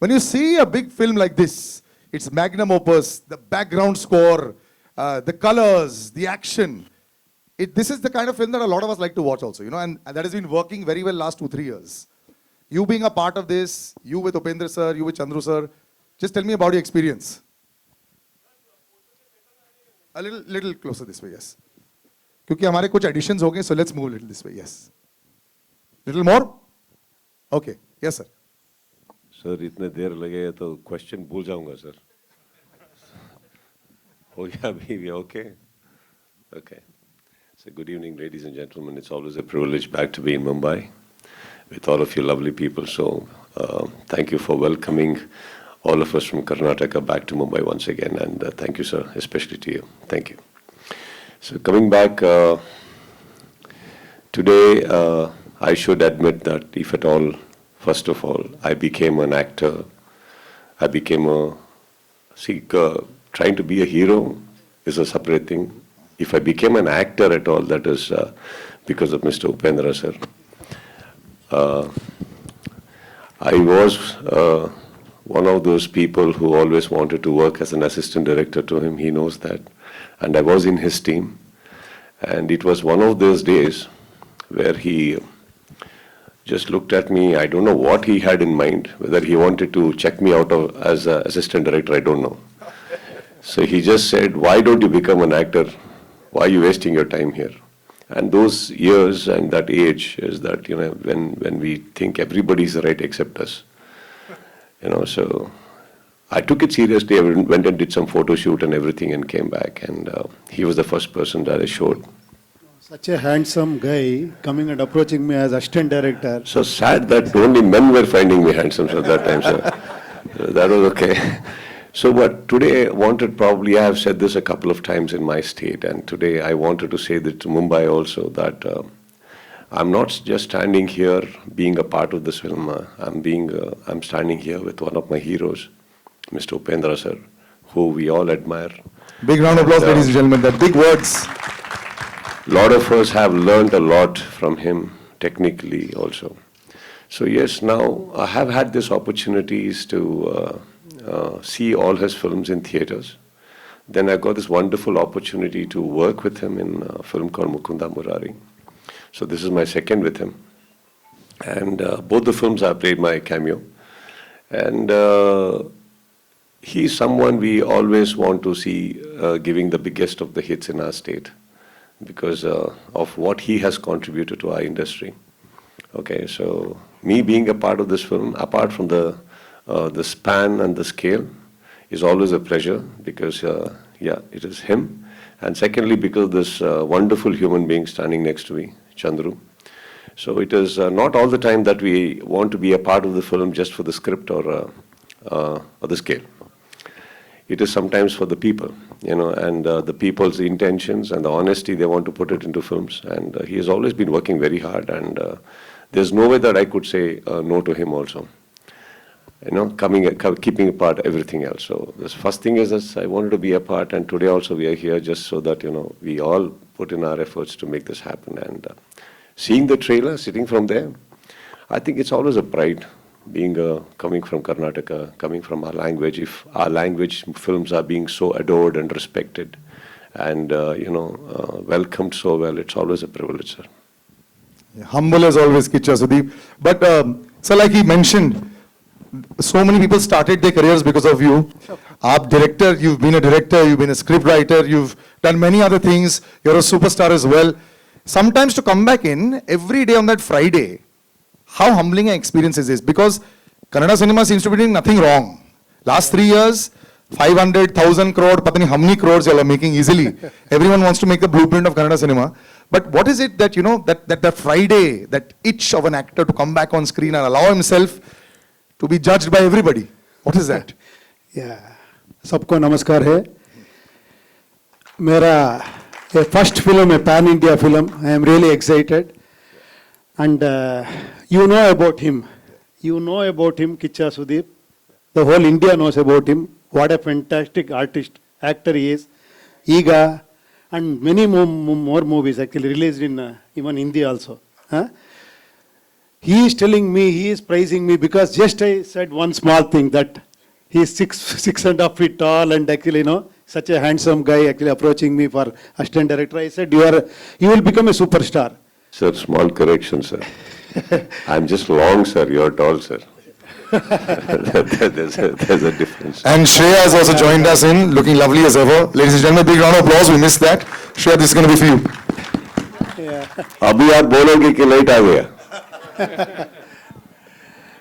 when you see a big film like this, it's magnum opus, the background score, the colors, the action. This is the kind of film that a lot of us like to watch also, and that has been working very well last 2-3 years. You being a part of this, you with Upendra sir, you with Chandru sir, just tell me about your experience. A little closer this way, yes. क्योंकि हमारे कुछ additions हो गए, so let's move a little this way, yes. Little more? Okay, yes sir. Sir, इतने देर लगे तो question भूल जाऊंगा sir. हो गया अभी okay? Okay. So good evening, ladies and gentlemen. It's always a privilege back to be in Mumbai with all of you lovely people. So thank you for welcoming all of us from Karnataka back to Mumbai once again. And thank you, sir, especially to you. Thank you. So coming back, today I should admit that if at all, first of all, I became an actor. I became trying to be a hero is a separate thing. If I became an actor at all, that is because of Mr. Upendra, sir. I was one of those people who always wanted to work as an assistant director to him. He knows that. And I was in his team. And it was one of those days where he just looked at me. I don't know what he had in mind, whether he wanted to check me out as an assistant director, I don't know. So he just said, why don't you become an actor? Why are you wasting your time here? And those years and that age is that, when we think everybody's right except us. So I took it seriously. I went and did some photo shoot and everything and came back. And he was the first person that I showed. Such a handsome guy coming and approaching me as assistant director. So sad that only men were finding me handsome at that time, sir. So that was okay. So but today I have said this a couple of times in my state, and today I wanted to say that to Mumbai also that I'm not just standing here being a part of this film. I'm standing here with one of my heroes, Mr. Upendra sir, who we all admire. Big round of applause, ladies and gentlemen. That big words. A lot of us have learned a lot from him, technically also. So yes, now I have had these opportunities to see all his films in theaters. Then I got this wonderful opportunity to work with him in a film called Mukunda Murari. So this is my second with him. And both the films I played my cameo. And he's someone we always want to see giving the biggest of the hits in our state because of what he has contributed to our industry. Okay, so me being a part of this film, apart from the span and the scale, is always a pleasure because, it is him. And secondly, because this wonderful human being standing next to me, Chandru. So it is not all the time that we want to be a part of the film just for the script or the scale. It is sometimes for the people, and the people's intentions and the honesty they want to put it into films. And he has always been working very hard, and there's no way that I could say no to him also. Keeping apart everything else. So the first thing is that I wanted to be a part, and today also we are here just so that, we all put in our efforts to make this happen. And seeing the trailer, sitting from there, I think it's always a pride being coming from Karnataka, coming from our language. If our language films are being so adored and respected and, welcomed so well, it's always a privilege, sir. Yeah, humble as always, Kiccha Sudeep. But, so like he mentioned, so many people started their careers because of you. Director, you've been a director, you've been a script writer, you've done many other things. You're a superstar as well. Sometimes to come back in every day on that Friday, how humbling an experience is this? Because Kannada cinema seems to be doing nothing wrong. Last 3 years, 500,000 crore, patani how many crores you are making easily. Everyone wants to make the blueprint of Kannada cinema. But what is it that, that Friday, that itch of an actor to come back on screen and allow himself to be judged by everybody? What is that? Yeah. सबको नमस्कार है. मेरा first film, a pan-India film. I am really excited. And you know about him. You know about him, Kiccha Sudeep. The whole India knows about him. What a fantastic artist, actor he is. Iga, and many more movies actually released in even Hindi also. he is telling me, he is praising me because just I said one small thing that he is 6.5 feet tall and actually, such a handsome guy actually approaching me for assistant director. I said, you will become a superstar. Sir, small correction, sir. I'm just long, sir. You're tall, sir. there's a difference. And Shreya has also joined us in, looking lovely as ever. Ladies and gentlemen, big round of applause. We missed that. Shreya, this is going to be for you. अभी आप बोलोगे कि late आ गया.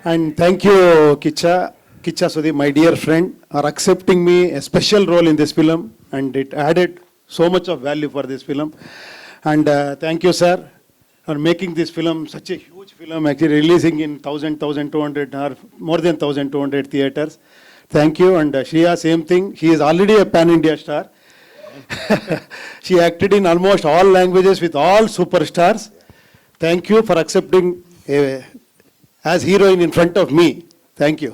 And thank you, Kiccha Sudeep, my dear friend, for accepting me a special role in this film, and it added so much of value for this film. And thank you, sir, for making this film such a huge film, actually releasing in 1,200 or more than 1,200 theaters. Thank you. And Shreya, same thing. She is already a pan-India star. She acted in almost all languages with all superstars. Thank you for accepting as heroine in front of me. Thank you.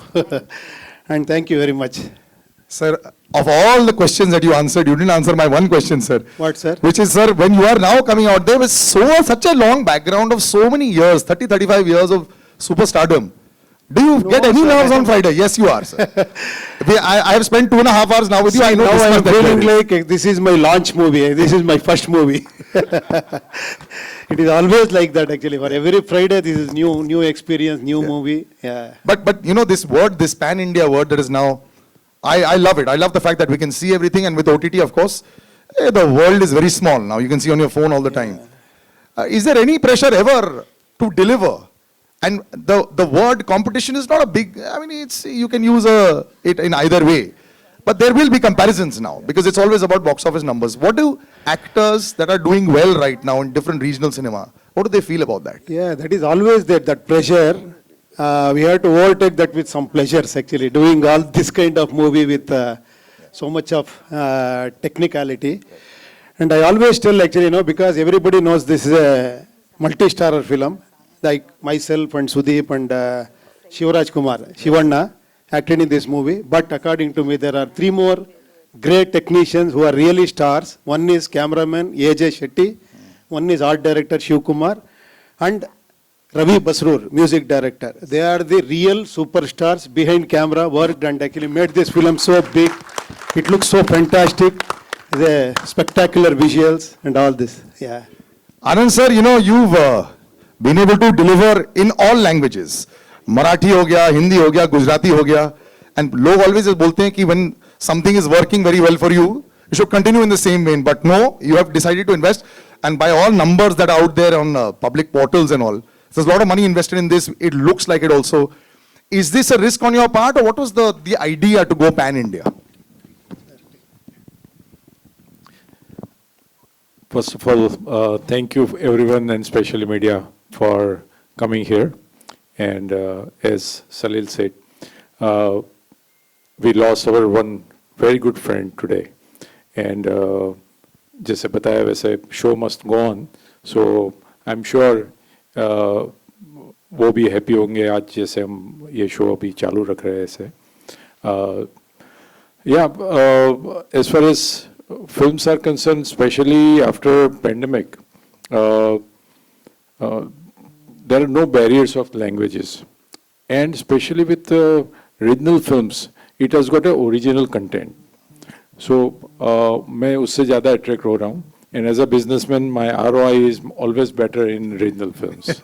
And thank you very much. Sir, of all the questions that you answered, you didn't answer my one question, sir. What, sir? Which is, sir, when you are now coming out, there was such a long background of so many years, 30, 35 years of superstardom. Do you get any sir, nerves on Friday? Yes, you are, sir. I have spent 2.5 hours now with you. I know now this I am much that feeling clearly. like this is my launch movie. This is my first movie. It is always like that actually. For every Friday, this is new experience, new movie. Yeah. But this word, this pan-India word that is now, I love it. I love the fact that we can see everything, and with OTT, of course, the world is very small now. You can see on your phone all the time. Is there any pressure ever to deliver? And the word competition is not a big, I mean, you can use it in either way. But there will be comparisons now, because it's always about box office numbers. What do actors that are doing well right now in different regional cinema, what do they feel about that? Yeah, that is always there, that pressure. We have to overtake that with some pleasures actually, doing all this kind of movie with so much of technicality. And I always tell actually, because everybody knows this is a multi-starrer film, like myself and Sudeep and Shivaraj Kumar, Shivanna, acted in this movie. But according to me, there are 3 more great technicians who are really stars. One is cameraman AJ Shetty, one is art director Shiv Kumar, and Ravi Basrur, music director. They are the real superstars behind camera, worked and actually made this film so big. It looks so fantastic. The spectacular visuals and all this. Yeah. Anand sir, you've been able to deliver in all languages. Marathi ho gaya, Hindi ho gaya, Gujarati ho gaya. And log always bolte hain ki when something is working very well for you, you should continue in the same vein. But no, you have decided to invest. And by all numbers that are out there on public portals and all, there's a lot of money invested in this. It looks like it also. Is this a risk on your part, or what was the idea to go pan-India? First of all, thank you everyone, and especially media, for coming here. And as Salil said, we lost our one very good friend today. And जैसे बताया वैसे show must go on. So I'm sure वो भी happy होंगे आज जैसे हम ये show अभी चालू रख रहे हैं ऐसे. Yeah, as far as films are concerned, especially after pandemic, there are no barriers of languages, and especially with regional films, it has got an original content. So मैं उससे ज़्यादा attract हो रहा हूँ, and as a businessman, my ROI is always better in regional films.